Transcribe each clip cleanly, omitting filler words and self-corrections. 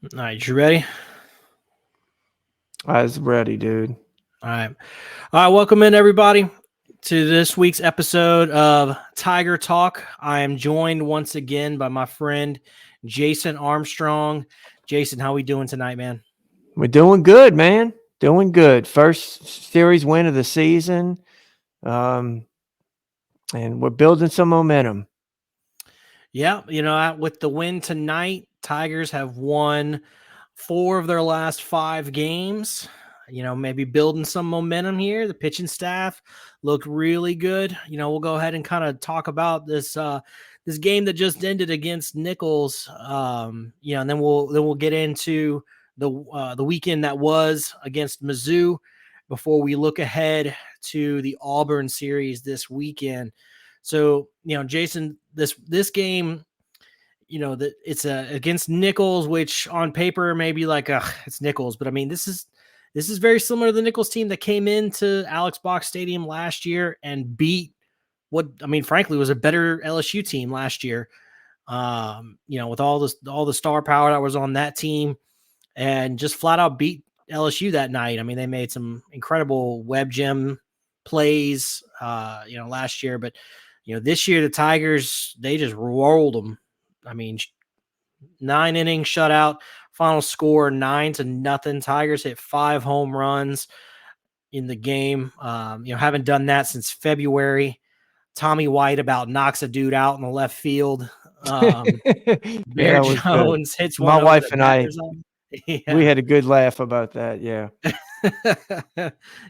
All right, you ready? I was ready, dude. All right. All right, welcome in everybody to this week's episode of Tiger Talk. I am joined once again by my friend Jason Armstrong. Jason, how we doing tonight, man? We're doing good, man. Doing good. First series win of the season. Um, and we're building some momentum. Yeah, with the win tonight, Tigers have won 4 of their last 5 games. Maybe building some momentum here. The pitching staff looked really good. We'll go ahead and kind of talk about this game that just ended against Nichols. And then we'll get into the weekend that was against Mizzou before we look ahead to the Auburn series this weekend. So, Jason, this game, that it's against Nichols, which on paper may be like, it's Nichols, but I mean, this is very similar to the Nichols team that came into Alex Box Stadium last year and beat what I mean, frankly, was a better LSU team last year. With all the star power that was on that team, and just flat out beat LSU that night. I mean, they made some incredible web gem plays, last year, but this year the Tigers, they just rolled them. I mean, 9 inning shutout, final score 9-0. Tigers hit 5 home runs in the game. Haven't done that since February. Tommy White about knocks a dude out in the left field. Yeah, Bear that was good. Jones hits My one over wife the and I, batter's eye. we Yeah. had a good laugh about that. Yeah.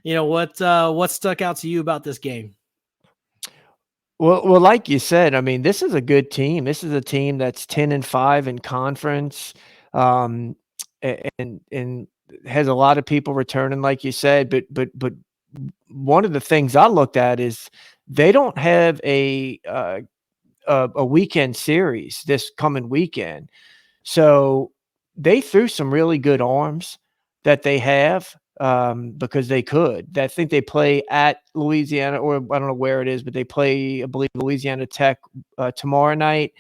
What stuck out to you about this game? Well, like you said, I mean, this is a good team. This is a team that's 10-5 in conference, and has a lot of people returning, like you said. But one of the things I looked at is they don't have a weekend series this coming weekend. So they threw some really good arms that they have, because they could. I think they play at Louisiana, or I don't know where it is, but they play, I believe, Louisiana Tech tomorrow night.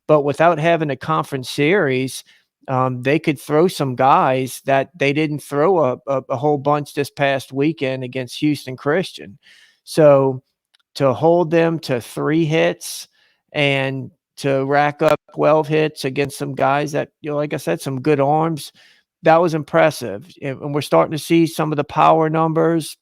But without having a conference series, they could throw some guys that they didn't throw a whole bunch this past weekend against Houston Christian. So to hold them to 3 hits and to rack up 12 hits against some guys that, like I said, some good arms, that was impressive. And we're starting to see some of the power numbers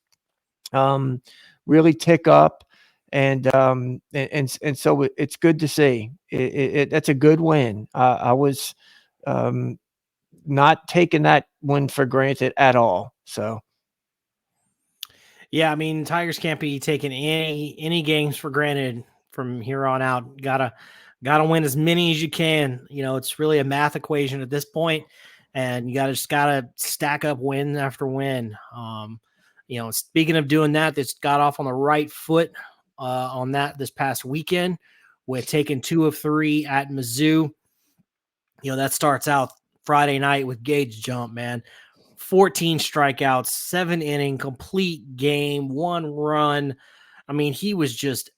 um, really tick up. And so it's good to see. That's a good win. I was um, not taking that win for granted at all. So Yeah, I mean, Tigers can't be taking any games for granted from here on out. Gotta win as many as you can. It's really a math equation at this point, and you gotta stack up win after win. Speaking of doing that, this got off on the right foot on that this past weekend with taking 2 of 3 at Mizzou. That starts out Friday night with Gage Jump, man. 14 strikeouts, 7 inning, complete game, 1 run. I mean, he was just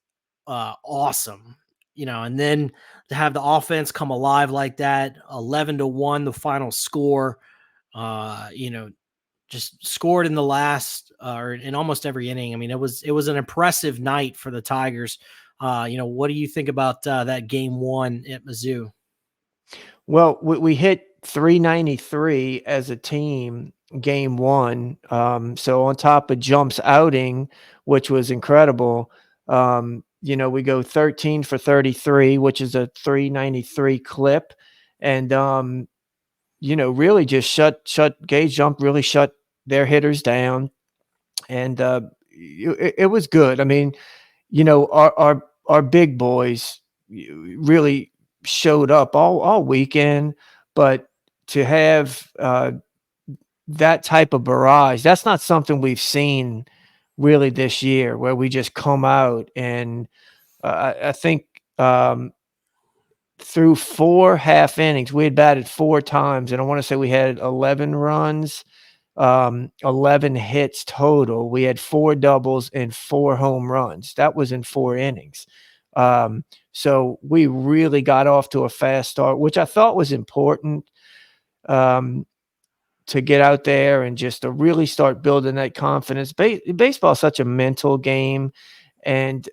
awesome, and then to have the offense come alive like that, 11-1, the final score, uh, you know, just scored in the last or in almost every inning. I mean, it was an impressive night for the Tigers. What do you think about that game 1 at Mizzou? well, we hit 393 as a team game 1. So on top of Jump's outing, which was incredible, we go 13 for 33, which is a 393 clip. And, really just shut Gage Jump, really shut their hitters down. And it was good. I mean, our big boys really showed up all weekend, but to have that type of barrage, that's not something we've seen really this year, where we just come out and I think through 4 half innings, we had batted 4 times, and I want to say we had 11 runs, 11 hits total. We had 4 doubles and 4 home runs. That was in 4 innings. So we really got off to a fast start, which I thought was important. um, to get out there and just to really start building that confidence. Baseball is such a mental game, and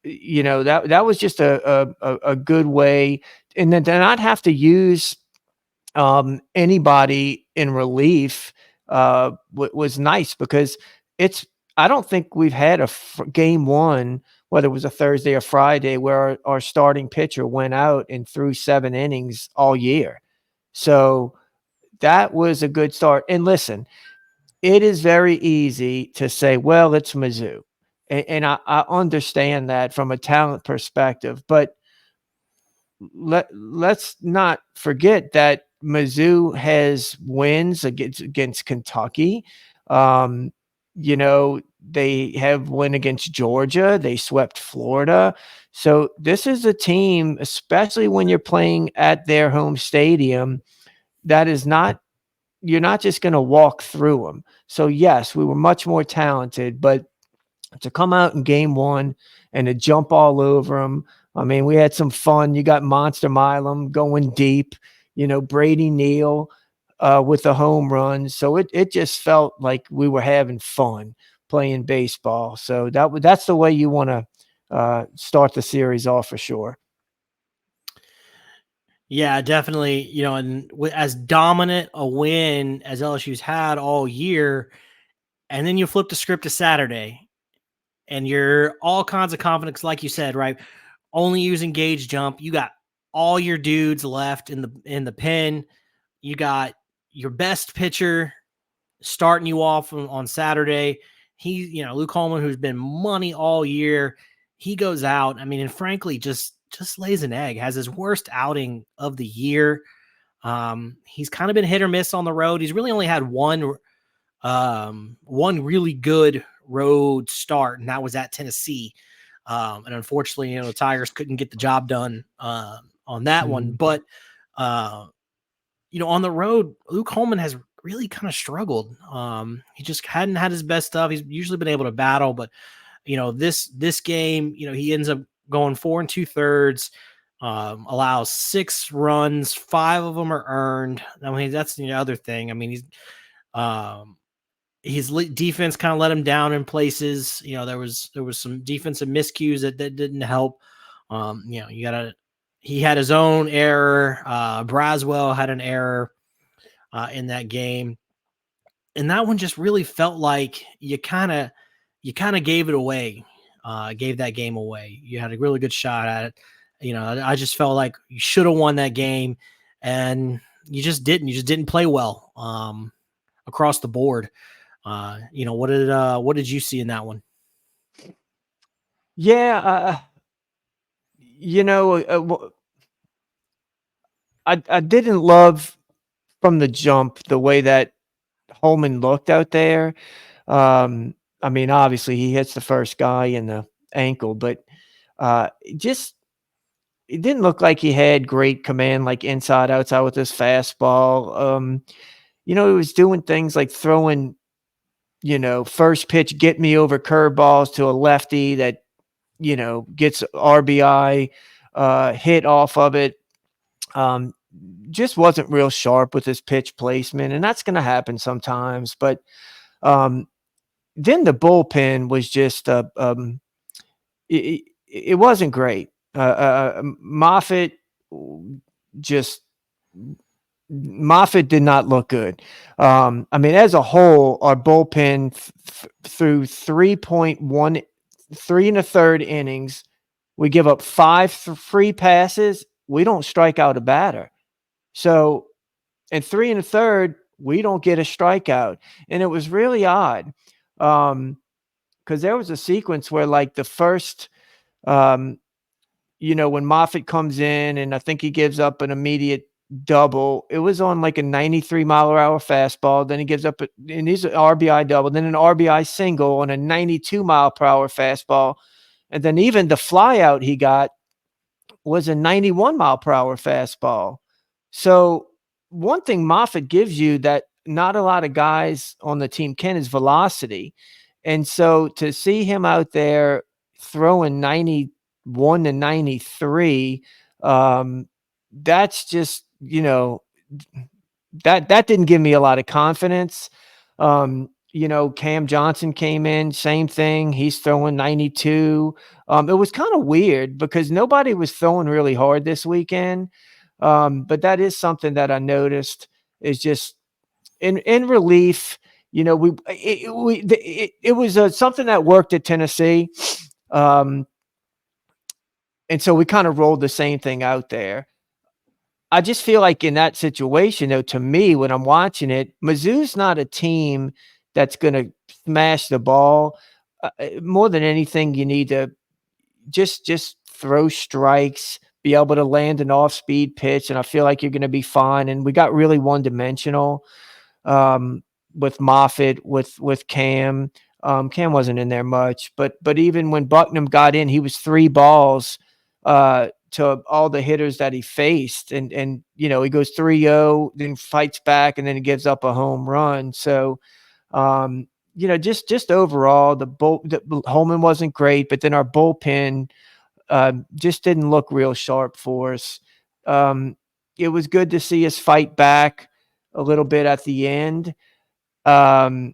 that was just a good way, and then to not have to use anybody in relief was nice because it's. I don't think we've had a game one, whether it was a Thursday or Friday, where our starting pitcher went out and threw 7 innings all year. So that was a good start. And listen, it is very easy to say, well, it's Mizzou. And I understand that from a talent perspective, but let's not forget that Mizzou has wins against Kentucky. Um, they have win against Georgia. They swept Florida. So this is a team, especially when you're playing at their home stadium, that is not you're not just going to walk through them. So yes, we were much more talented, but to come out in game one and to jump all over them. I mean, we had some fun. You got Monster Milam going deep, Brady Neal with the home run. So it just felt like we were having fun playing baseball. So that's the way you want to start the series off for sure. Yeah, definitely. And as dominant a win as LSU's had all year, and then you flip the script to Saturday, and you're all kinds of confidence, like you said, right? Only using gauge jump. You got all your dudes left in the pen. You got your best pitcher starting you off on Saturday. Luke Holman, who's been money all year, he goes out. I mean, and frankly, just lays an egg. Has his worst outing of the year. He's kind of been hit or miss on the road. He's really only had one really good road start, and that was at Tennessee. And unfortunately, the Tigers couldn't get the job done on that one. But on the road, Luke Holman has really kind of struggled. He just hadn't had his best stuff. He's usually been able to battle, but this game, he ends up going 4 2/3, allows 6 runs, 5 of them are earned. I mean, that's the other thing. I mean, his defense kind of let him down in places. There was some defensive miscues that didn't help. He had his own error. Braswell had an error in that game, and that one just really felt like you kind of gave it away, gave that game away. You had a really good shot at it. I just felt like you should have won that game, and you just didn't. You just didn't play well across the board. What did you see in that one? Yeah, I didn't love from the jump the way that Holman looked out there. I mean, obviously he hits the first guy in the ankle, but it didn't look like he had great command, like inside, outside with his fastball. He was doing things like throwing, first pitch, get me over curveballs to a lefty that, gets RBI hit off of it. Just wasn't real sharp with his pitch placement, and that's going to happen sometimes. But then the bullpen was just it wasn't great. Moffitt did not look good. I mean, as a whole, our bullpen through 3.1, 3 1/3 innings, we give up 5 free passes. We don't strike out a batter. So in 3 1/3, we don't get a strikeout. And it was really odd because there was a sequence where like the first, when Moffitt comes in and I think he gives up an immediate double, it was on like a 93-mile-per-hour fastball. Then he gives up and he's an RBI double, then an RBI single on a 92-mile-per-hour fastball. And then even the flyout he got was a 91-mile-per-hour fastball. So one thing Moffitt gives you that not a lot of guys on the team can is velocity. And so to see him out there throwing 91 to 93, that's just, that didn't give me a lot of confidence. Cam Johnson came in, same thing. He's throwing 92. It was kind of weird because nobody was throwing really hard this weekend. But that is something that I noticed is just in relief. It was something that worked at Tennessee. And so we kind of rolled the same thing out there. I just feel like in that situation, though, to me, when I'm watching it, Mizzou's not a team that's going to smash the ball. More than anything, you need to just throw strikes, be able to land an off-speed pitch, and I feel like you're going to be fine. And we got really one-dimensional with Moffitt, with Cam. Cam wasn't in there much, but even when Bucknam got in, he was 3 balls to all the hitters that he faced, and he goes 3-0, then fights back, and then he gives up a home run. So just overall, the Holman wasn't great, but then our bullpen just didn't look real sharp for us. It was good to see us fight back a little bit at the end. But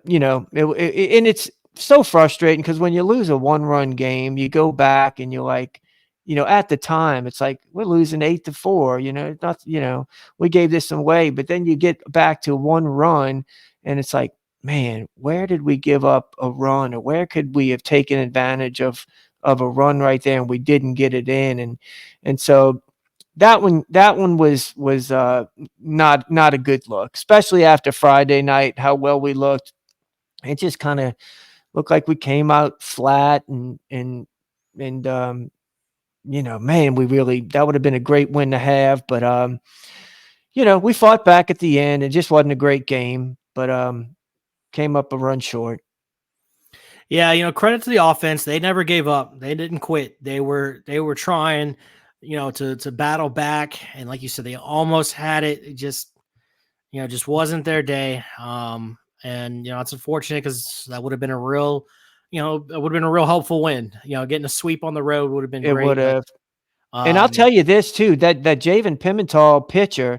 and it's so frustrating because when you lose a 1-run game, you go back and you're like, at the time it's like we're losing 8-4, we gave this away, but then you get back to 1 run and it's like, man, where did we give up a run, or where could we have taken advantage of a run right there and we didn't get it in? And so that one was not a good look, especially after Friday night, how well we looked. It just kind of looked like we came out flat and man, that would have been a great win to have, but we fought back at the end. It just wasn't a great game, but came up a run short. Yeah, credit to the offense. They never gave up. They didn't quit. They were trying, to battle back. And like you said, they almost had it. It just wasn't their day. And it's unfortunate because that would have been a real, it would have been a real helpful win. Getting a sweep on the road would have been It great. would have. And I'll tell you this too, that Javen Pimentel pitcher,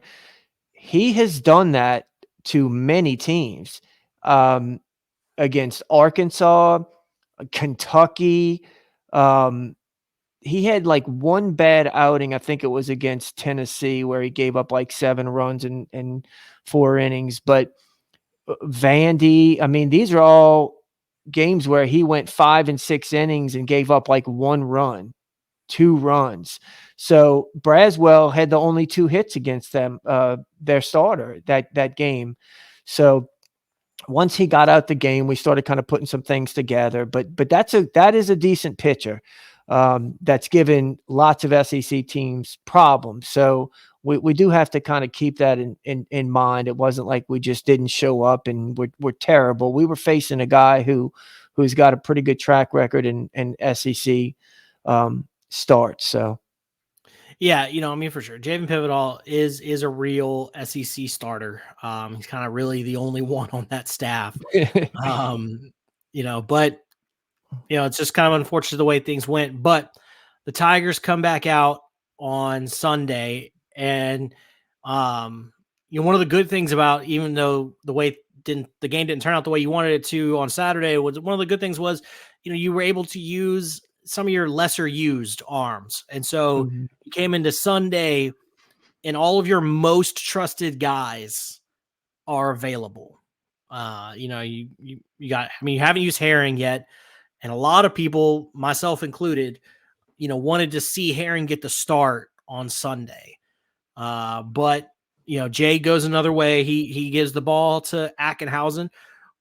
he has done that to many teams. Against Arkansas, Kentucky. He had like 1 bad outing. I think it was against Tennessee where he gave up like 7 runs in 4 innings. But Vandy, I mean, these are all games where he went 5 and 6 innings and gave up like 1 run, 2 runs. So Braswell had the only 2 hits against them, their starter that game. So once he got out the game, we started kind of putting some things together. But that is a decent pitcher that's given lots of SEC teams problems. So we do have to kind of keep that in mind. It wasn't like we just didn't show up and we're terrible. We were facing a guy who's got a pretty good track record in SEC starts. So. Yeah, for sure. Javen Pivotal is a real SEC starter. He's kind of really the only one on that staff. But it's just kind of unfortunate the way things went. But the Tigers come back out on Sunday, and one of the good things about, even though the game didn't turn out the way you wanted it to on Saturday, was one of the good things was, you were able to use some of your lesser used arms. And so you came into Sunday and all of your most trusted guys are available. You haven't used Herring yet. And a lot of people, myself included, wanted to see Herring get the start on Sunday. But Jay goes another way. He gives the ball to Ackenhausen,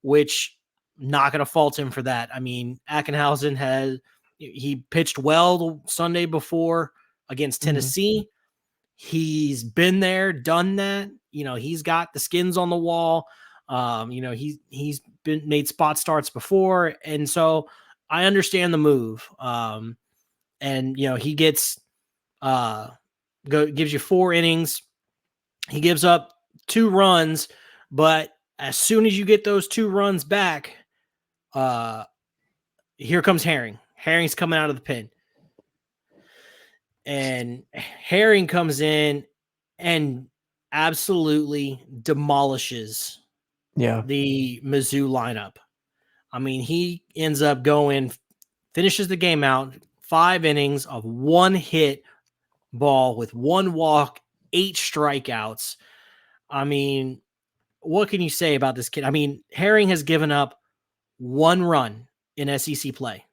which not going to fault him for that. I mean, Ackenhausen he pitched well the Sunday before against Tennessee. He's been there, done that. He's got the skins on the wall. He's been made spot starts before, and so I understand the move. And he gets gives you 4 innings. He gives up 2 runs, but as soon as you get those 2 runs back, here comes Herring. Herring's coming out of the pen. And Herring comes in and absolutely demolishes Yeah. the Mizzou lineup. I mean, he ends up finishes the game out, 5 innings of 1 hit ball with 1 walk, 8 strikeouts. I mean, what can you say about this kid? I mean, Herring has given up 1 run in SEC play.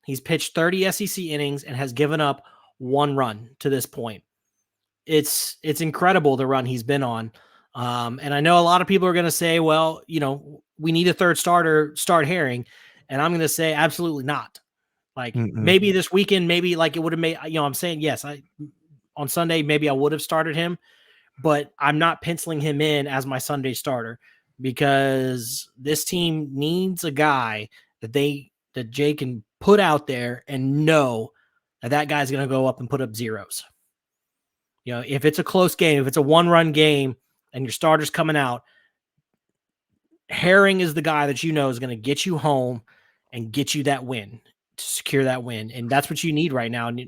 He's pitched 30 SEC innings and has given up 1 run to this point. It's incredible the run he's been on. And I know a lot of people are going to say, well, we need a third starter, start Herring. And I'm going to say absolutely not. Like Mm-mm. maybe this weekend, maybe like it would have made, I'm saying, yes, on Sunday, maybe I would have started him, but I'm not penciling him in as my Sunday starter because this team needs a guy that Jay can put out there and know that guy's going to go up and put up zeros. If it's a close game, if it's a 1-run game and your starter's coming out, Herring is the guy that is going to get you home and get you that win, to secure that win. And that's what you need right now. And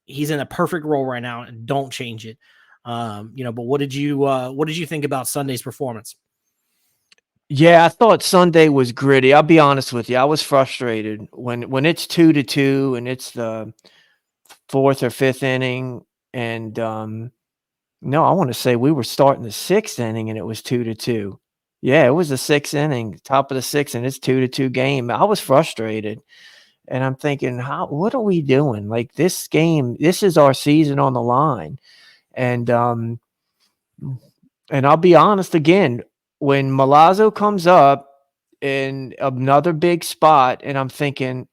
he's in a perfect role right now, and don't change it. But what did you think about Sunday's performance? Yeah, I thought Sunday was gritty. I'll be honest with you. I was frustrated when it's 2-2 and it's the 4th or 5th inning. And no, I want to say we were starting the 6th inning and it was 2-2. Yeah, it was the 6th inning, top of the 6th, and it's 2-2 game. I was frustrated. And I'm thinking, what are we doing? Like this game, this is our season on the line. And I'll be honest again, when Milazzo comes up in another big spot, and I'm thinking,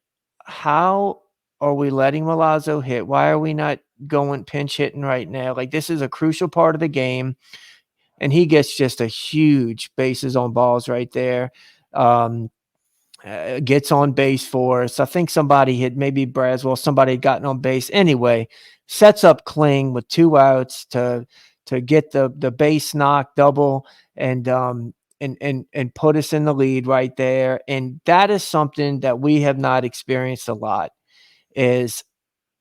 how are we letting Milazzo hit? Why are we not going pinch hitting right now? Like this is a crucial part of the game, and he gets just a huge bases on balls right there. Gets on base for us. I think somebody had, maybe Braswell, somebody had gotten on base. Anyway, sets up Kling with 2 outs to get the base knock double and put us in the lead right there. And that is something that we have not experienced a lot, is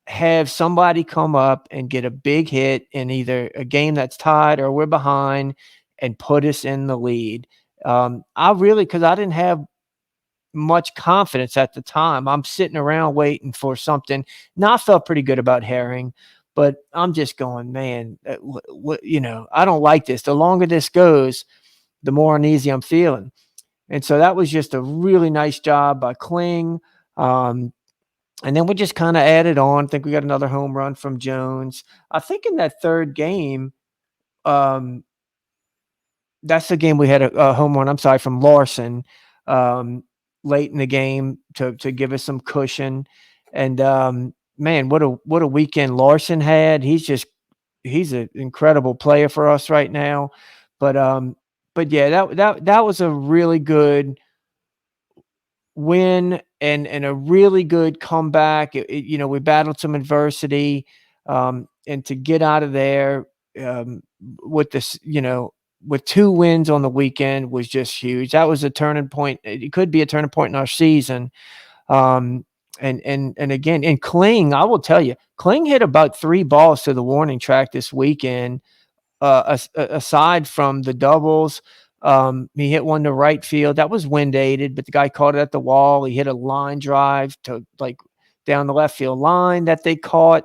have somebody come up and get a big hit in either a game that's tied or we're behind and put us in the lead. Because I didn't have much confidence at the time. I'm sitting around waiting for something. Now I felt pretty good about Herring, but I'm just going, man, I don't like this. The longer this goes, the more uneasy I'm feeling. And so that was just a really nice job by Kling. And then we just kind of added on. I think we got another home run from Jones. I think in that 3rd game, that's the game we had a home run, I'm sorry, from Larson late in the game to give us some cushion. And man, what a weekend Larson had. He's an incredible player for us right now. But yeah, that was a really good win and a really good comeback. We battled some adversity, and to get out of there with this, with 2 wins on the weekend was just huge. That was a turning point. It could be a turning point in our season. And again, in Kling, I will tell you, Kling hit about 3 balls to the warning track this weekend. Aside from the doubles, he hit one to right field. That was wind aided, but the guy caught it at the wall. He hit a line drive to down the left field line that they caught.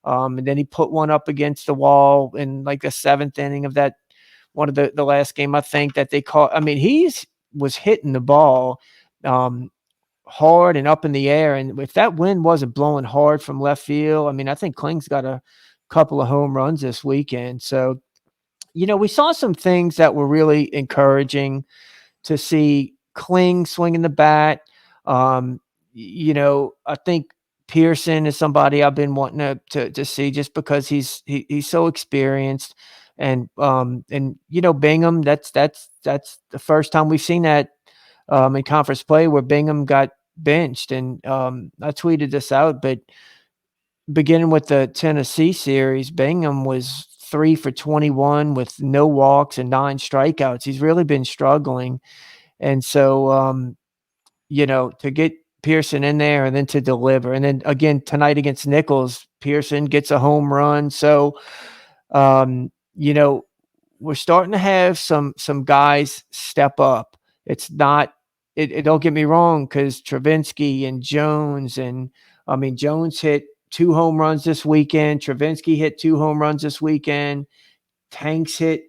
And then he put one up against the wall in the 7th inning of that one of the last game, I think, that they caught. I mean, was hitting the ball hard and up in the air. And if that wind wasn't blowing hard from left field, I mean, I think Kling's got a couple of home runs this weekend. So, we saw some things that were really encouraging to see. Kling swinging the bat. I think Pearson is somebody I've been wanting to see just because he's so experienced. And Bingham, that's the first time we've seen that in conference play where Bingham got benched. And I tweeted this out, but beginning with the Tennessee series, Bingham was 3 for 21 with no walks and 9 strikeouts. He's really been struggling. And so, to get Pearson in there and then to deliver. And then again, tonight against Nichols, Pearson gets a home run. So, you know, we're starting to have some guys step up. It's not it don't get me wrong, because Travinski and Jones, and I mean, Jones hit 2 home runs this weekend. Travinski hit 2 home runs this weekend. Tanks hit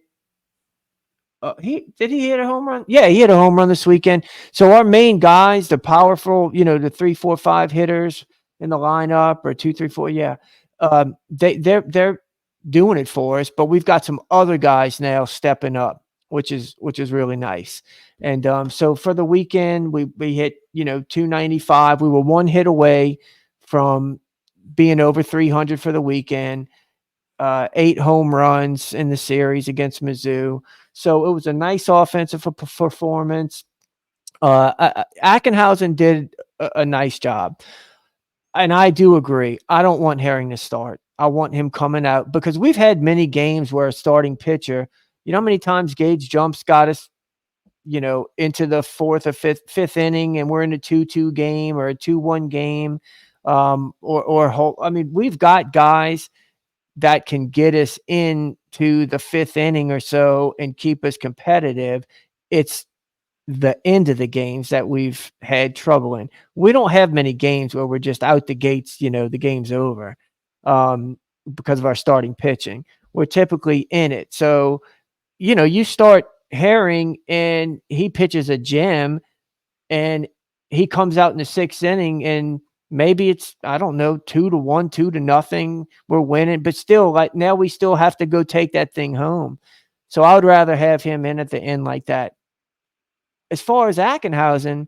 he hit a home run? Yeah, he hit a home run this weekend. So our main guys, the powerful, the 3, 4, 5 hitters in the lineup, or 2, 3, 4, yeah. They're doing it for us, but we've got some other guys now stepping up, which is really nice. And so for the weekend, we hit 295. We were 1 hit away from being over 300 for the weekend. 8 home runs in the series against Mizzou. So it was a nice offensive performance. Ackenhausen did a nice job. And I do agree. I don't want Herring to start. I want him coming out, because we've had many games where a starting pitcher, how many times Gage Jumps got us, into the 4th or 5th inning, and we're in a 2-2 game or a 2-1 game. I mean, we've got guys that can get us into the 5th inning or so and keep us competitive. It's the end of the games that we've had trouble in. We don't have many games where we're just out the gates, the game's over, because of our starting pitching. We're typically in it. So, you start Herring and he pitches a gem, and he comes out in the 6th inning, and maybe it's, I don't know, 2-1, 2-0. We're winning, but still, like, now we still have to go take that thing home. So I would rather have him in at the end like that. As far as Ackenhausen,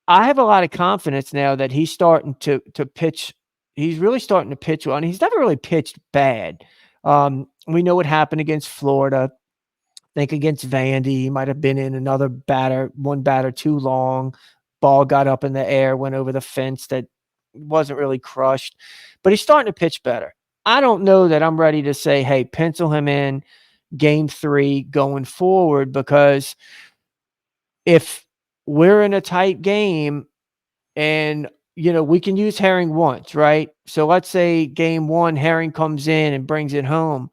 I have a lot of confidence now that he's starting to pitch. He's really starting to pitch well, and he's never really pitched bad. We know what happened against Florida. I think against Vandy, he might have been in one batter too long. Ball got up in the air, went over the fence, that wasn't really crushed. But he's starting to pitch better. I don't know that I'm ready to say, hey, pencil him in game 3 going forward, because if we're in a tight game and, we can use Herring once, right? So let's say game 1, Herring comes in and brings it home.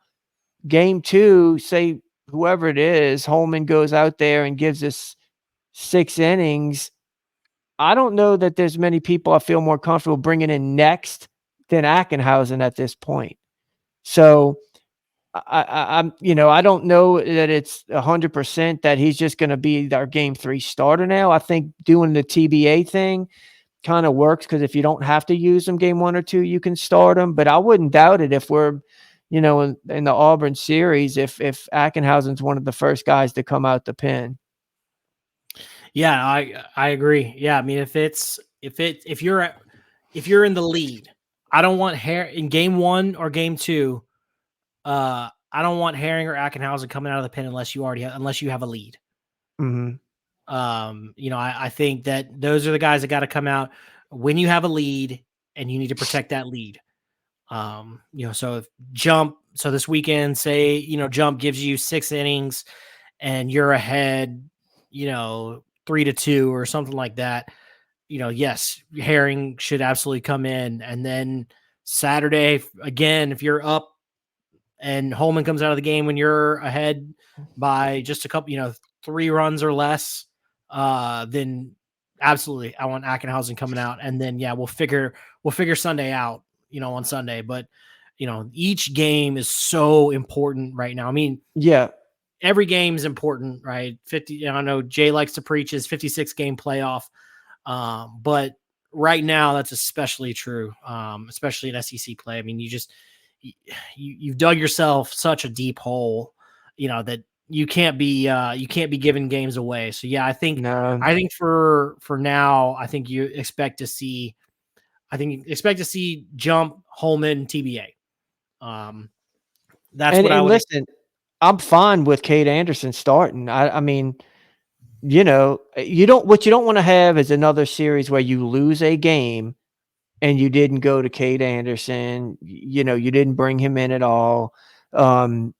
Game 2, say whoever it is, Holman goes out there and gives us 6 innings. I don't know that there's many people I feel more comfortable bringing in next than Ackenhausen at this point. So I'm, I don't know that it's 100% that he's just going to be our game 3 starter now. I think doing the TBA thing kind of works, because if you don't have to use him game 1 or 2, you can start him. But I wouldn't doubt it if we're, in the Auburn series, if Ackenhausen's one of the first guys to come out the pen. Yeah, I agree. Yeah, I mean, if you're in the lead, I don't want in game 1 or game 2. I don't want Herring or Ackenhausen coming out of the pen unless you have a lead. Mm-hmm. I think that those are the guys that got to come out when you have a lead, and you need to protect that lead. So so this weekend, say, Jump gives you 6 innings and you're ahead, 3-2 or something like that. Yes, Herring should absolutely come in. And then Saturday, again, if you're up and Holman comes out of the game when you're ahead by just a couple, 3 runs or less, then absolutely I want Ackenhausen coming out. And then, yeah, we'll figure Sunday out, on Sunday. But, each game is so important right now. I mean, yeah, every game is important, right? 50. I know Jay likes to preach his 56 game playoff. But right now that's especially true, especially in SEC play. I mean, you've dug yourself such a deep hole, that you can't be giving games away. So yeah, I think for now, I think you expect to see Jump, Holman, TBA. That's what I would listen. I'm fine with Cade Anderson starting. I mean, what you don't want to have is another series where you lose a game and you didn't go to Cade Anderson. You didn't bring him in at all. And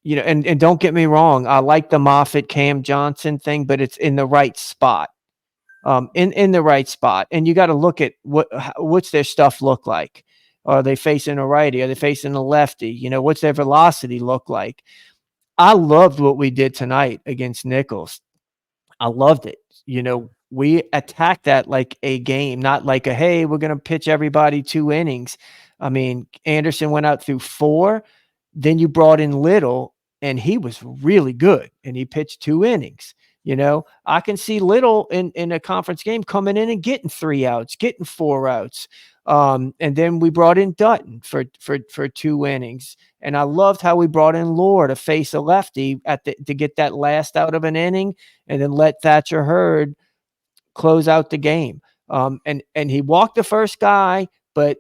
don't get me wrong, I like the Moffitt Cam Johnson thing, but it's in the right spot. In the right spot. And you got to look at what's their stuff look like. Are they facing a righty? Are they facing a lefty? You know, what's their velocity look like? I loved what we did tonight against Nichols. I loved it. You know, we attacked that like a game, not like a, hey, we're going to pitch everybody 2 innings. I mean, Anderson went out through 4. Then you brought in Little, and he was really good, and he pitched 2 innings. You know, I can see Little in a conference game coming in and getting 3 outs, getting 4 outs. And then we brought in Dutton for 2 innings. And I loved how we brought in Lore to face a lefty to get that last out of an inning, and then let Thatcher Hurd close out the game. And he walked the first guy, but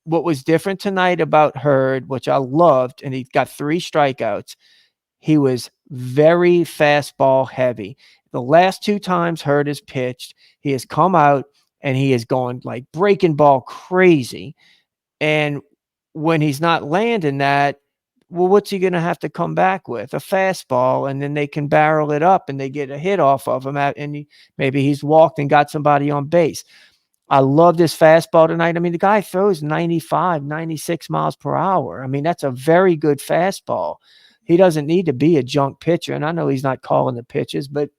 what was different tonight about Hurd, which I loved, and he got 3 strikeouts, he was very fastball heavy. The last 2 times Hurd has pitched, he has come out and he is going like breaking ball crazy. And when he's not landing that, well, what's he going to have to come back with? A fastball, and then they can barrel it up and they get a hit off of him. And maybe he's walked and got somebody on base. I love this fastball tonight. I mean, the guy throws 95, 96 miles per hour. I mean, that's a very good fastball. He doesn't need to be a junk pitcher. And I know he's not calling the pitches, but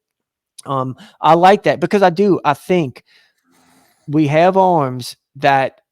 I like that because I think we have arms that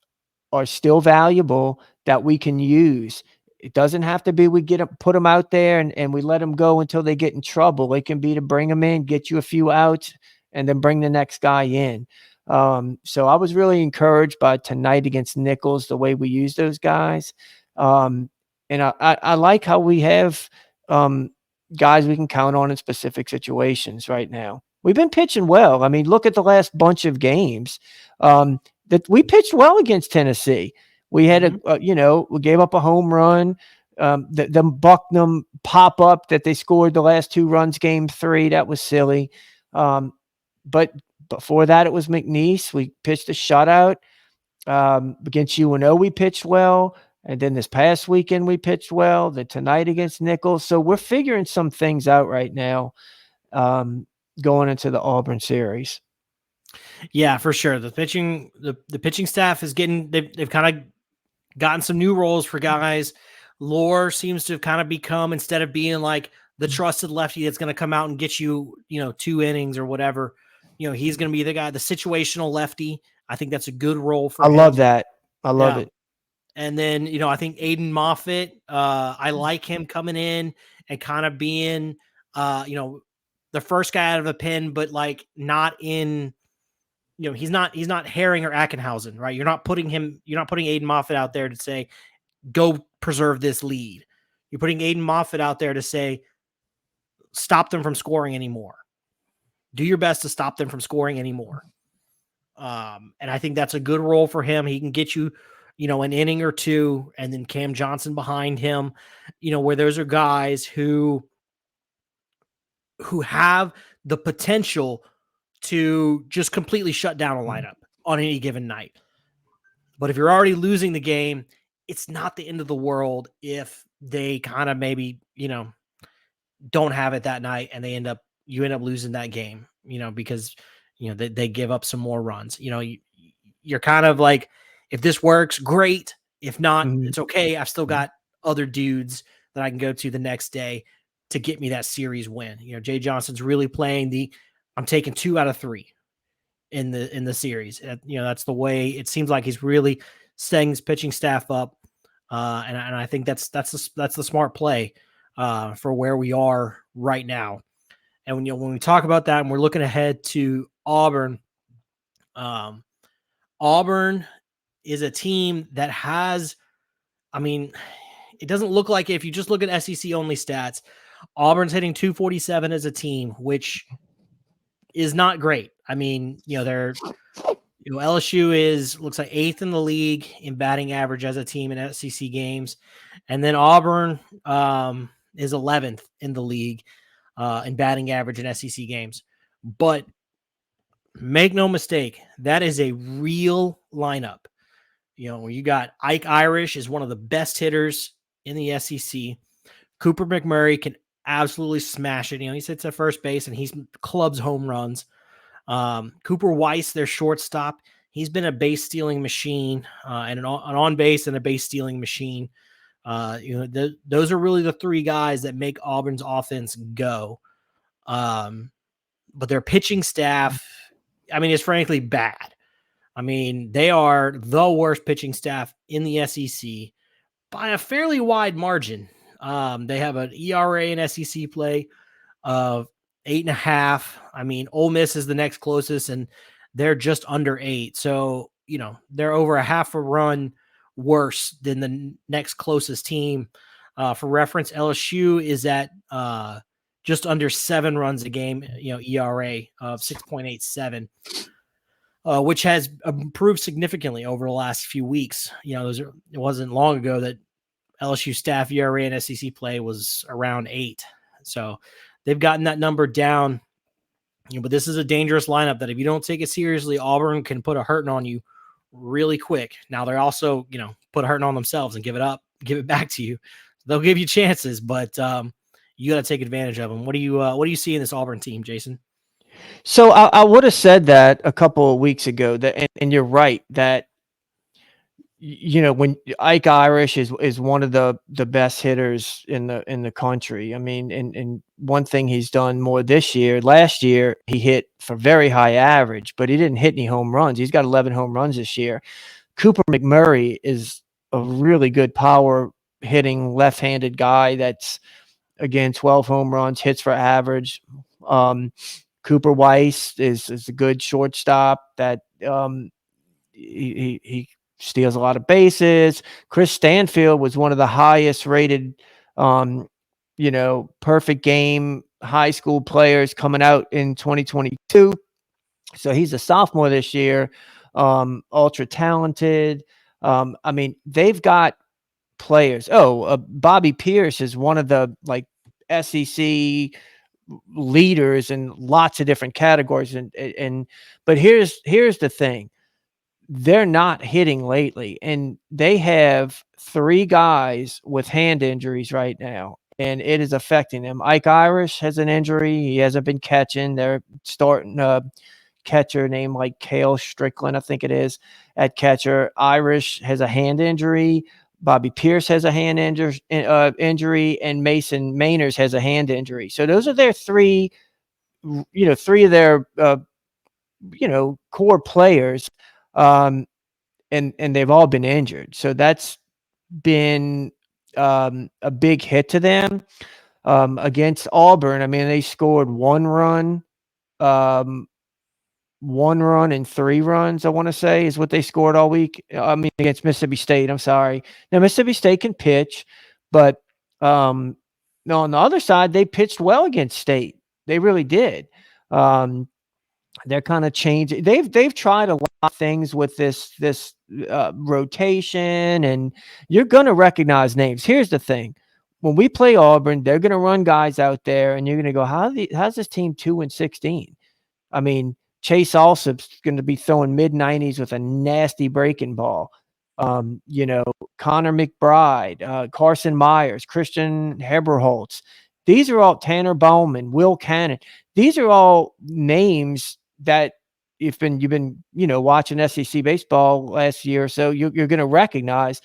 are still valuable that we can use. It doesn't have to be we put them out there and we let them go until they get in trouble. It can be to bring them in, get you a few outs, and then bring the next guy in. So I was really encouraged by tonight against Nichols, the way we use those guys. And I like how we have guys we can count on in specific situations right now. We've been pitching well. I mean, look at the last bunch of games that we pitched well against Tennessee. We had we gave up a home run. The Bucknam pop up that they scored the last 2 runs, game 3, that was silly. But before that, it was McNeese. We pitched a shutout. Against UNO, we pitched well. And then this past weekend, we pitched well. Then tonight against Nichols. So we're figuring some things out right now going into the Auburn series. Yeah, for sure. The pitching staff is they've kind of gotten some new roles for guys. Lore seems to have kind of become, instead of being like the trusted lefty that's going to come out and get you, 2 innings or whatever, he's going to be the guy, the situational lefty. I think that's a good role for him. I love that. I love it. And then, I think Aiden Moffitt, I like him coming in and kind of being, the first guy out of the pen, but like not in, he's not Herring or Ackenhausen, right? You're not putting Aiden Moffitt out there to say, go preserve this lead. You're putting Aiden Moffitt out there to say, stop them from scoring anymore. Do your best to stop them from scoring anymore. And I think that's a good role for him. He can get you, an inning or 2, and then Cam Johnson behind him, where those are guys who have the potential to just completely shut down a lineup on any given night. But if you're already losing the game, it's not the end of the world if they kind of maybe, don't have it that night and you end up losing that game, because, they give up some more runs. You're kind of like, if this works, great. If not, it's okay. I've still got other dudes that I can go to the next day to get me that series win. Jay Johnson's really playing I'm taking 2 out of 3 in the series. That's the way it seems like he's really setting his pitching staff up. And I think that's the smart play for where we are right now. And when we talk about that and we're looking ahead to Auburn, Auburn is a team that has, it doesn't look like it. If you just look at SEC only stats, Auburn's hitting 247 as a team, which is not great. They're, LSU looks like 8th in the league in batting average as a team in SEC games. And then Auburn is 11th in the league in batting average in SEC games. But make no mistake, that is a real lineup. You got Ike Irish is one of the best hitters in the SEC. Cooper McMurray can absolutely smash it. He sits at first base and he clubs home runs. Cooper Weiss, their shortstop, He's been a base stealing machine, and an on base and a base stealing machine. Those are really the three guys that make Auburn's offense go. But their pitching staff, I mean, is frankly bad. I mean, they are the worst pitching staff in the SEC by a fairly wide margin. They have an ERA in SEC play of 8.5. I mean, Ole Miss is the next closest, and they're just under 8. So, they're over a half a run worse than the next closest team. For reference, LSU is at just under 7 runs a game, ERA of 6.87. Which has improved significantly over the last few weeks. It wasn't long ago that LSU staff ERA in SEC play was around 8. So they've gotten that number down. But this is a dangerous lineup that if you don't take it seriously, Auburn can put a hurting on you really quick. Now they also, put a hurting on themselves and give it back to you. They'll give you chances, but you got to take advantage of them. What do you see in this Auburn team, Jason? So I would have said that a couple of weeks ago, that, and you're right, that, when Ike Irish is one of the best hitters in the country. I mean, and one thing he's done more this year, last year he hit for very high average, but he didn't hit any home runs. He's got 11 home runs this year. Cooper McMurray is a really good power hitting left-handed guy. That's, again, 12 home runs, hits for average. Cooper Weiss is a good shortstop that he steals a lot of bases. Chris Stanfield was one of the highest rated, perfect game high school players coming out in 2022. So he's a sophomore this year, ultra talented. I mean, they've got players. Bobby Pierce is one of the SEC leaders in lots of different categories, but here's the thing: they're not hitting lately, and they have 3 guys with hand injuries right now, and it is affecting them. Ike Irish has an injury; he hasn't been catching. They're starting a catcher named Cale Strickland, I think it is, at catcher. Irish has a hand injury. Bobby Pierce has a hand injury, and Mason Mainers has a hand injury. So those are their 3, 3 of their, core players. And they've all been injured. So that's been a big hit to them. Against Auburn, I mean, they scored 1 run, 1 run and 3 runs, I want to say, is what they scored all week. I mean, against Mississippi State. I'm sorry. Now, Mississippi State can pitch, but on the other side, they pitched well against State. They really did. They're kind of changing. They've tried a lot of things with this rotation, and you're going to recognize names. Here's the thing: when we play Auburn, they're going to run guys out there, and you're going to go, how's this team 2-16? I mean, Chase Alsop's going to be throwing mid-90s with a nasty breaking ball. Connor McBride, Carson Myers, Christian Heberholtz. These are all Tanner Bowman, Will Cannon. These are all names that you've been watching SEC baseball last year or so, you're going to recognize.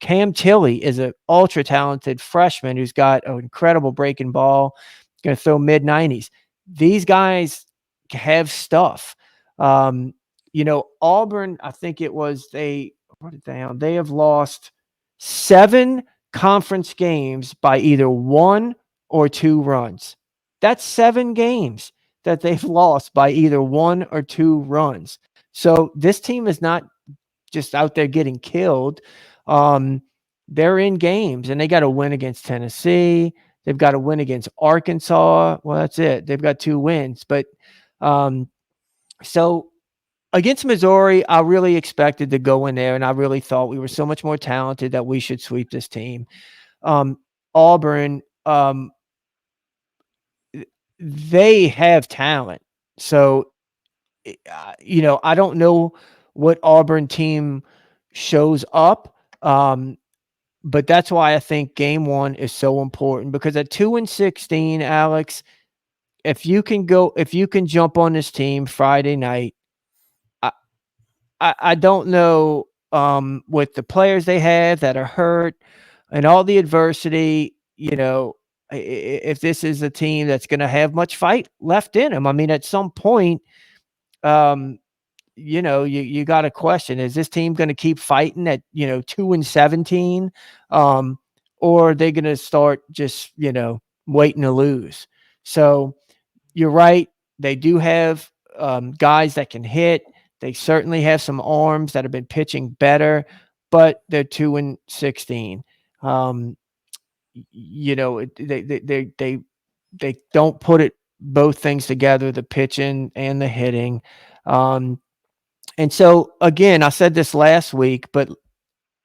Cam Tilley is an ultra talented freshman who's got an incredible breaking ball, going to throw mid-90s. These guys have stuff. Auburn, I think it was they wrote it down. They have lost 7 conference games by either 1 or 2 runs. That's 7 games that they've lost by either 1 or 2 runs. So this team is not just out there getting killed. They're in games, and they got to win against Tennessee. They've got to win against Arkansas. Well, that's it. They've got 2 wins, but so against Missouri, I really expected to go in there, and I really thought we were so much more talented that we should sweep this team. Auburn, they have talent. So, I don't know what Auburn team shows up, but that's why I think game 1 is so important, because at 2-16, Alex, if you can jump on this team Friday night, I don't know, with the players they have that are hurt and all the adversity, if this is a team that's gonna have much fight left in them. I mean, at some point, um, you gotta question, is this team gonna keep fighting at, 2-17? Um, or are they gonna start just, waiting to lose? So, you're right. They do have guys that can hit. They certainly have some arms that have been pitching better, but they're 2-16. Um, they don't put it both things together, the pitching and the hitting. Um, and so again, I said this last week, but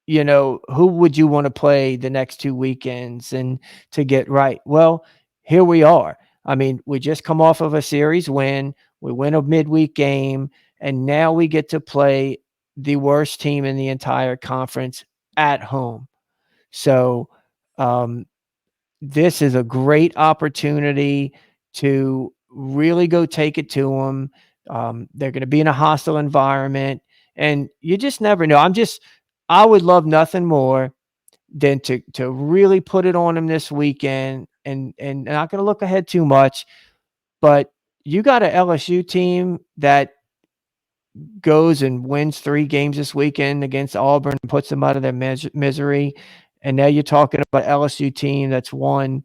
who would you want to play the next 2 weekends and to get right? Well, here we are. I mean, we just come off of a series win. We win a midweek game, and now we get to play the worst team in the entire conference at home. So, um, this is a great opportunity to really go take it to them. They're going to be in a hostile environment, and you just never know. I would love nothing more than to really put it on them this weekend, and not going to look ahead too much, but you got a LSU team that goes and wins 3 games this weekend against Auburn and puts them out of their misery. And now you're talking about LSU team that's won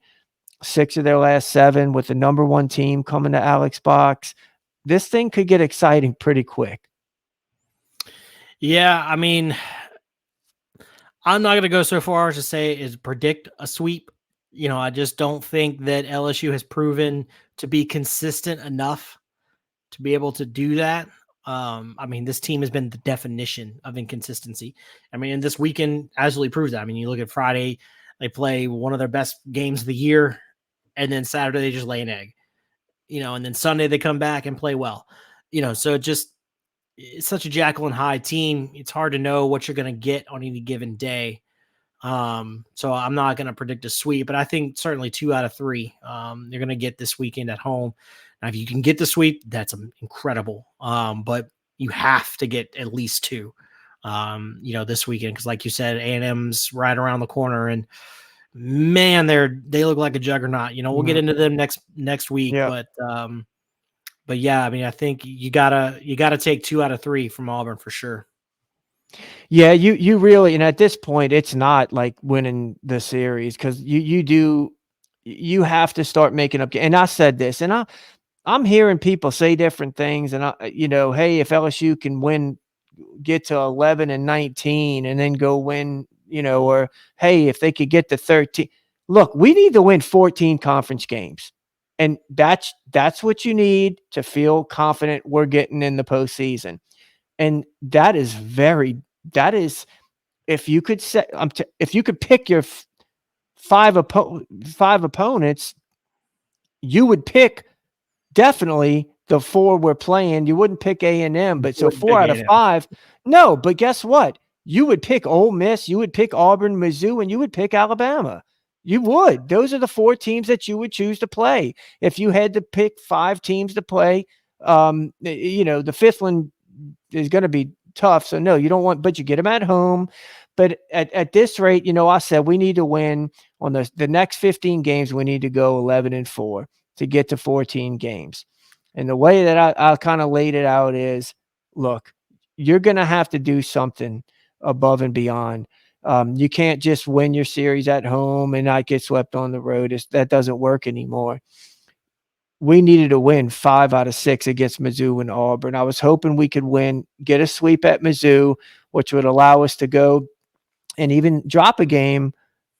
6 of their last 7 with the number 1 team coming to Alex Box. This thing could get exciting pretty quick. Yeah, I mean, I'm not going to go so far as to say is predict a sweep. I just don't think that LSU has proven to be consistent enough to be able to do that. I mean, this team has been the definition of inconsistency. I mean, and this weekend absolutely proves that. I mean, you look at Friday, they play one of their best games of the year, and then Saturday they just lay an egg. And then Sunday they come back and play well. So it's such a Jekyll and Hyde team. It's hard to know what you're going to get on any given day. So I'm not going to predict a sweep, but I think certainly 2 out of 3 you're going to get this weekend at home. Now, if you can get the sweep, that's incredible. But you have to get at least 2, this weekend, because like you said, A&M's right around the corner, and man, they look like a juggernaut. We'll get into them next week, Yeah. but yeah, I mean, I think you gotta take 2 out of 3 from Auburn for sure. Yeah, you really, and at this point, it's not like winning the series, because you have to start making up. And I said this, and I'm hearing people say different things, and hey, if LSU can get to 11-19 and then go win, or hey, if they could get to 13. Look, we need to win 14 conference games. And that's what you need to feel confident we're getting in the postseason. And that is if you could if you could pick your 5 opponents, you would pick definitely the 4 we're playing. You wouldn't pick A&M, but so 4 out of 5. No, but guess what? You would pick Ole Miss, you would pick Auburn, Mizzou, and you would pick Alabama. You would. Those are the 4 teams that you would choose to play. If you had to pick 5 teams to play, the 5th one is going to be tough. So no, you don't want, but you get them at home. But at this rate, I said we need to win on the next 15 games. We need to go 11-4 to get to 14 games. And the way that I kind of laid it out is, look, you're going to have to do something above and beyond. You can't just win your series at home and not get swept on the road. That doesn't work anymore. We needed to win 5 out of 6 against Mizzou and Auburn. I was hoping we could get a sweep at Mizzou, which would allow us to go and even drop a game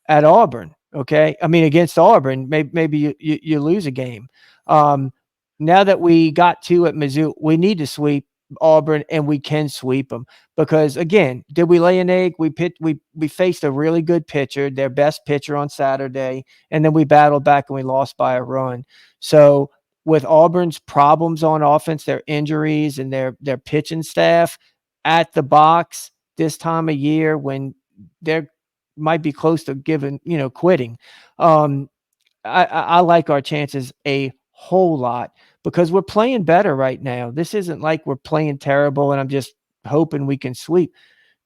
at Auburn. Okay. I mean, against Auburn, maybe you lose a game. Now that we got 2 at Mizzou, we need to sweep Auburn, and we can sweep them, because again, did we lay an egg? We faced a really good pitcher, their best pitcher on Saturday, and then we battled back and we lost by a run. So with Auburn's problems on offense, their injuries and their pitching staff at the box this time of year, when they're might be close to quitting. I like our chances a whole lot, because we're playing better right now. This isn't like we're playing terrible and I'm just hoping we can sweep.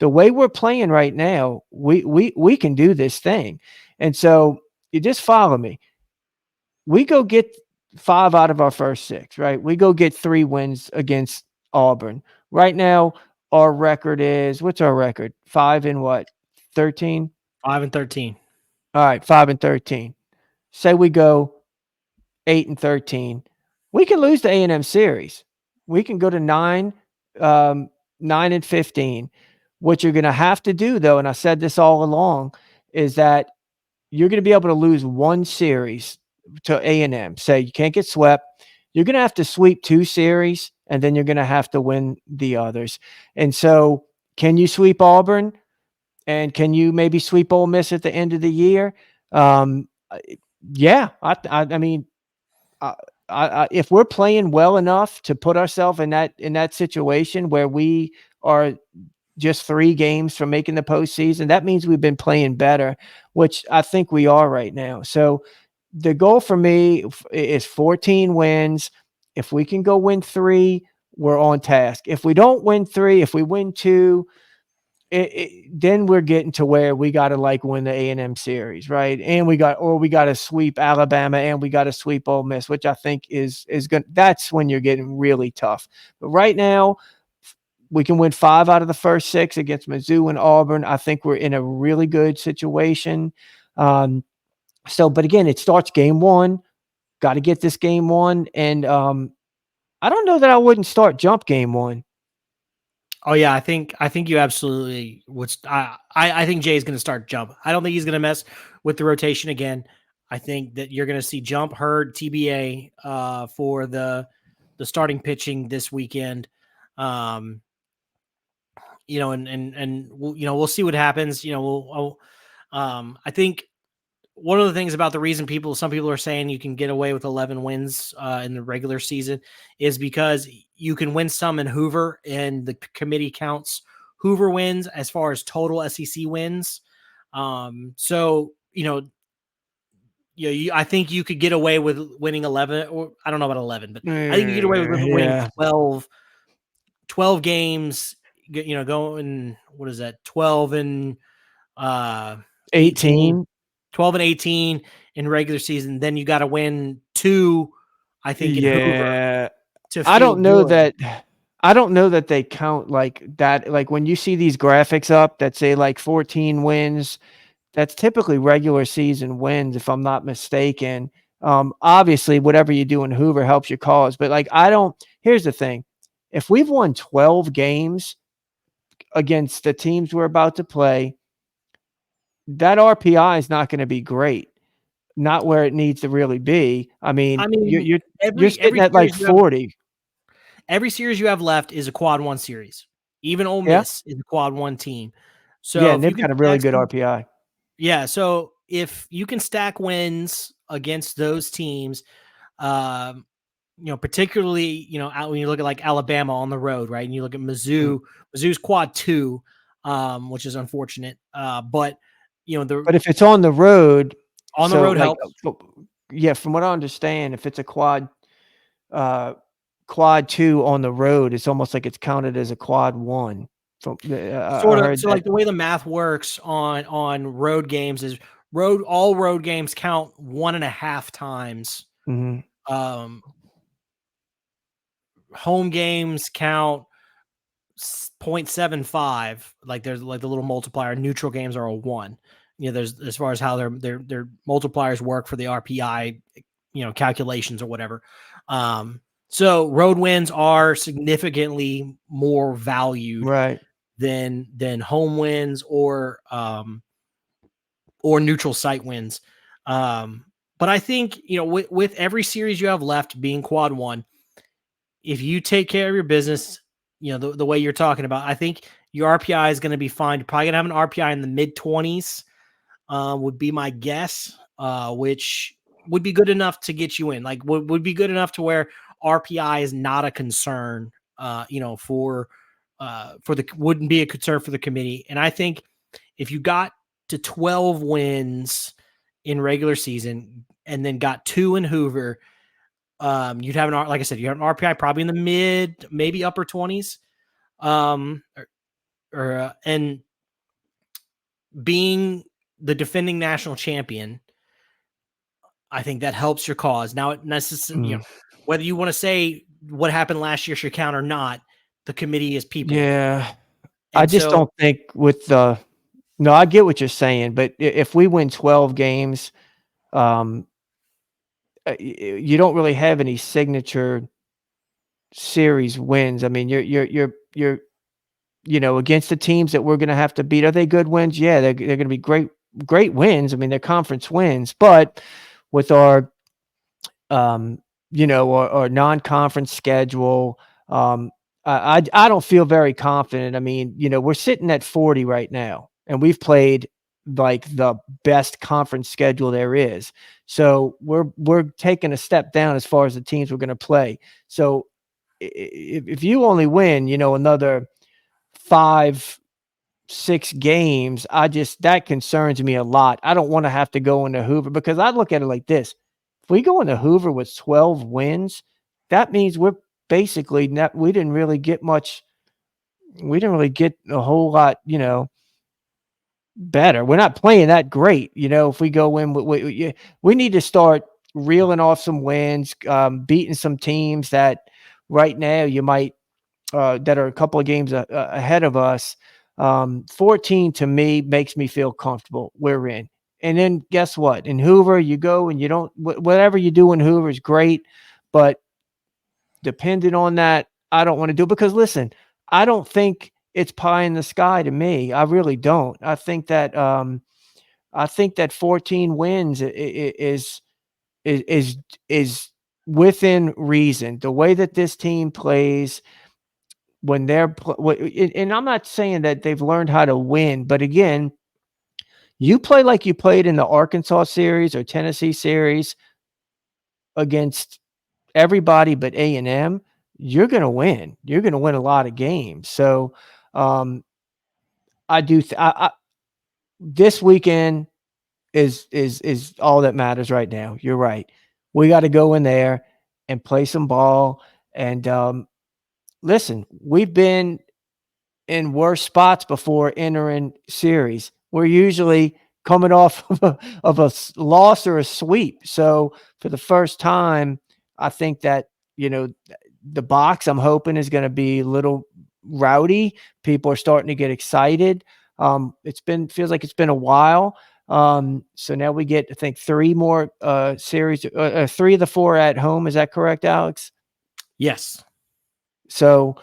The way we're playing right now, we can do this thing. And so you just follow me. We go get 5 out of our first 6, right? We go get 3 wins against Auburn. Right now, our record is, what's our record? 5 and what? 13? 5-13. All right, 5 and 13. Say we go 8 and 13. We can lose the A&M series. We can go to 9 and 15. What you're going to have to do, though, and I said this all along, is that you're going to be able to lose one series to A&M. Say you can't get swept. You're going to have to sweep 2 series, and then you're going to have to win the others. And so, can you sweep Auburn? And can you maybe sweep Ole Miss at the end of the year? Yeah, I mean, if we're playing well enough to put ourselves in that situation where we are just 3 games from making the postseason, that means we've been playing better, which I think we are right now. So the goal for me is 14 wins. If we can go win 3, we're on task. If we don't win 3, if we win 2, then we're getting to where we got to win the A&M series, right? And we got to sweep Alabama, and we got to sweep Ole Miss, which I think is good. That's when you're getting really tough. But right now, we can win 5 out of the first 6 against Mizzou and Auburn. I think we're in a really good situation. But again, it starts game 1. Got to get this game 1, and I don't know that I wouldn't start jump game 1. Oh yeah, I think you absolutely would. I think Jay's going to start jump. I don't think he's going to mess with the rotation again. I think that you're going to see jump, Hurd, TBA for the starting pitching this weekend. And we'll see what happens. I think one of the things about the reason some people are saying you can get away with 11 wins in the regular season is because you can win some in Hoover, and the committee counts Hoover wins as far as total SEC wins. I think you could get away with winning 11, or I don't know about 11, but I think you get away with winning 12 games, going, what is that? 12 and 18. 12 and 18 in regular season. Then you got to win 2, I think, in Hoover to feel I don't know good. that they count like that. Like when you see these graphics up that say 14 wins, that's typically regular season wins, if I'm not mistaken. Obviously, whatever you do in Hoover helps your cause. But here's the thing. If we've won 12 games against the teams we're about to play, that RPI is not going to be great. Not where it needs to really be. I mean you're sitting at 40. Every series you have left is a quad 1 series. Even Ole Miss is a quad 1 team. So and they've got a really good RPI. Yeah, so if you can stack wins against those teams, particularly, when you look at Alabama on the road, right? And you look at Mizzou, Mizzou's quad 2, which is unfortunate. But if it's on the road, helps. Yeah, from what I understand, if it's a quad 2 on the road, it's almost like it's counted as a quad 1. Sort of. So the way the math works on road games is all road games count 1.5 times. Mm-hmm. Home games count 0.75. There's the little multiplier. Neutral games are a 1. There's, as far as how their multipliers work for the RPI, calculations or whatever. So road wins are significantly more valued, right, than home wins or neutral site wins. But I think, with every series you have left being quad 1, if you take care of your business, the way you're talking about, I think your RPI is going to be fine. You're probably going to have an RPI in the mid-20s, would be my guess, which would be good enough to get you in. Would be good enough to where RPI is not a concern, wouldn't be a concern for the committee. And I think if you got to 12 wins in regular season and then got 2 in Hoover, you'd have like I said, you have an RPI probably in the mid, maybe upper 20s. And being the defending national champion, I think that helps your cause. Now, it necessarily, whether you want to say what happened last year should count or not, the committee is people. Yeah. I And just so, don't think with the no, I get what you're saying, but if we win 12 games, um, you don't really have any signature series wins. I mean, you're against the teams that we're going to have to beat. Are they good wins? Yeah, they're going to be great wins. I mean, they're conference wins, but with our or non-conference schedule. I don't feel very confident. I mean, we're sitting at 40 right now, and we've played like the best conference schedule there is. So we're taking a step down as far as the teams we're going to play. So if you only win, another 5-6 games, that concerns me a lot. I don't want to have to go into Hoover, because I look at it like this. If we go into Hoover with 12 wins, that means we're basically not, we didn't really get a whole lot, better. We're not playing that great. If we go in, we need to start reeling off some wins, beating some teams that right now you might, that are a couple of games ahead of us. 14 to me makes me feel comfortable. We're in. And then guess what? In Hoover, you go and you don't, whatever you do in Hoover is great. But depending on that, I don't want to do it, because listen, I don't think it's pie in the sky to me. I really don't. I think that 14 wins is within reason. The way that this team plays, when and I'm not saying that they've learned how to win, but again, you play like you played in the Arkansas series or Tennessee series against everybody but A&M, you're going to win. You're going to win a lot of games. So, I do. This weekend is all that matters right now. You're right. We got to go in there and play some ball. And listen, we've been in worse spots before entering series. We're usually coming off of a loss or a sweep. So for the first time, I think that, the box, I'm hoping, is going to be a little rowdy. People are starting to get excited. Feels like it's been a while. So now we get, I think, 3 more series, 3 of the 4 at home. Is that correct, Alex? yes. So,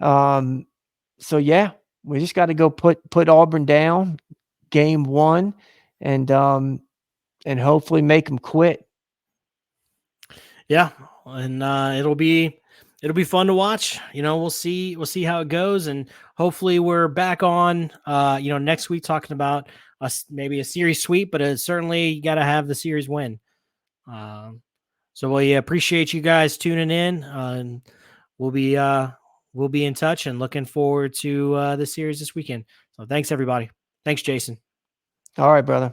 yeah, we just got to go put Auburn down game 1, and hopefully make them quit. Yeah. And it'll be fun to watch. We'll see how it goes, and hopefully we're back on next week talking about maybe a series sweep, but certainly you got to have the series win. So we appreciate you guys tuning in, and we'll be in touch and looking forward to the series this weekend. So thanks everybody. Thanks, Jason. All right, brother.